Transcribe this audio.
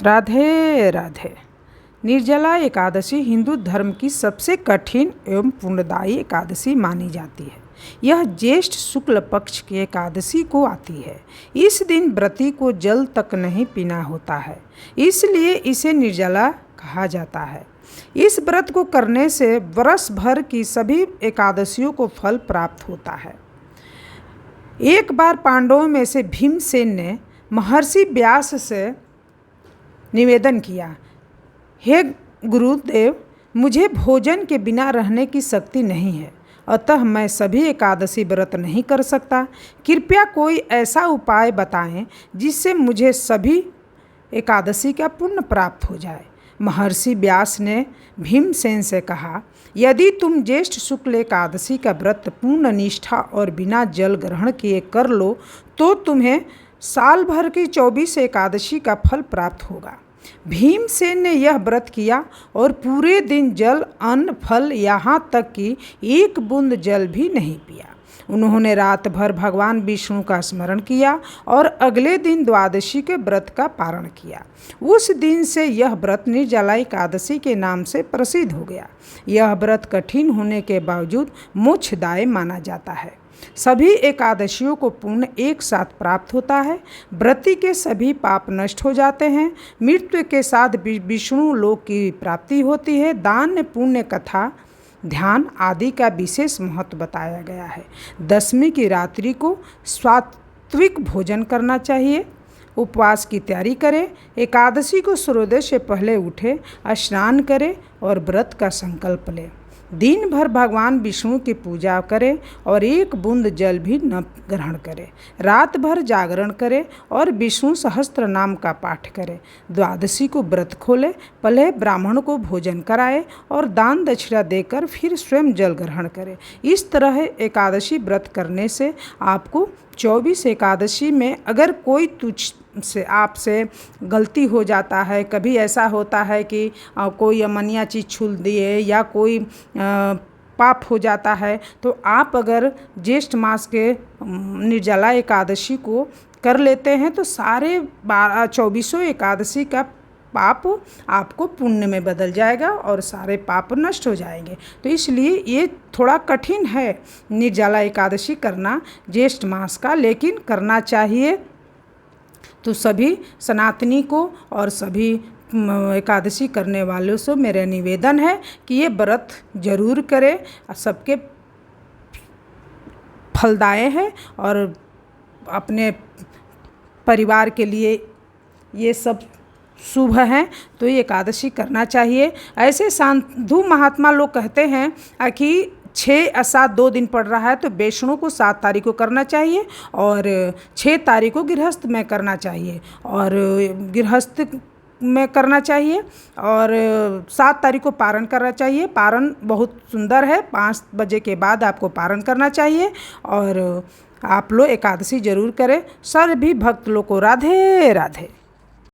राधे राधे। निर्जला एकादशी हिंदू धर्म की सबसे कठिन एवं पुण्यदायी एकादशी मानी जाती है। यह ज्येष्ठ शुक्ल पक्ष की एकादशी को आती है। इस दिन व्रती को जल तक नहीं पीना होता है, इसलिए इसे निर्जला कहा जाता है। इस व्रत को करने से वर्ष भर की सभी एकादशियों को फल प्राप्त होता है। एक बार पांडवों में से भीमसेन ने महर्षि व्यास से निवेदन किया, हे गुरुदेव, मुझे भोजन के बिना रहने की शक्ति नहीं है, अतः मैं सभी एकादशी व्रत नहीं कर सकता। कृपया कोई ऐसा उपाय बताएं जिससे मुझे सभी एकादशी का पुण्य प्राप्त हो जाए। महर्षि व्यास ने भीमसेन से कहा, यदि तुम ज्येष्ठ शुक्ल एकादशी का व्रत पूर्ण निष्ठा और बिना जल ग्रहण किए कर लो तो तुम्हें साल भर की 24 एकादशी का फल प्राप्त होगा। भीमसेन ने यह व्रत किया और पूरे दिन जल, अन्न, फल, यहाँ तक कि एक बूंद जल भी नहीं पिया। उन्होंने रात भर भगवान विष्णु का स्मरण किया और अगले दिन द्वादशी के व्रत का पारण किया। उस दिन से यह व्रत निर्जला एकादशी के नाम से प्रसिद्ध हो गया। यह व्रत कठिन होने के बावजूद मोक्षदायी माना जाता है। सभी एकादशियों को पुण्य एक साथ प्राप्त होता है। व्रती के सभी पाप नष्ट हो जाते हैं। मृत्यु के साथ विष्णु लोक की प्राप्ति होती है। दान, पुण्य, कथा, ध्यान आदि का विशेष महत्व बताया गया है। दशमी की रात्रि को सात्विक भोजन करना चाहिए। उपवास की तैयारी करें। एकादशी को सूर्योदय से पहले उठे, स्नान करें और व्रत का संकल्प लें। दिन भर भगवान विष्णु की पूजा करें और एक बूंद जल भी न ग्रहण करें। रात भर जागरण करें और विष्णु सहस्त्र नाम का पाठ करें। द्वादशी को व्रत खोलें, पहले ब्राह्मण को भोजन कराएं और दान दक्षिणा देकर फिर स्वयं जल ग्रहण करें। इस तरह एकादशी व्रत करने से आपको 24 एकादशी में अगर कोई से आपसे गलती हो जाता है, कभी ऐसा होता है कि कोई अमनिया चीज़ छू दिए या कोई पाप हो जाता है, तो आप अगर ज्येष्ठ मास के निर्जला एकादशी को कर लेते हैं तो सारे 24 एकादशी का पाप आपको पुण्य में बदल जाएगा और सारे पाप नष्ट हो जाएंगे। तो इसलिए ये थोड़ा कठिन है निर्जला एकादशी करना ज्येष्ठ मास का, लेकिन करना चाहिए। तो सभी सनातनी को और सभी एकादशी करने वालों से मेरा निवेदन है कि ये व्रत जरूर करें। सबके फलदायी है और अपने परिवार के लिए ये सब शुभ हैं, तो ये एकादशी करना चाहिए। ऐसे साधु महात्मा लोग कहते हैं कि 6 7 2 दिन पड़ रहा है तो वैष्णव को 7 तारीख को करना चाहिए और 6 तारीख को गृहस्थ में करना चाहिए और गृहस्थ में करना चाहिए और 7 तारीख को पारण करना चाहिए। पारण बहुत सुंदर है, 5 बजे के बाद आपको पारण करना चाहिए और आप लोग एकादशी जरूर करें। सभी भक्त लोग को राधे राधे।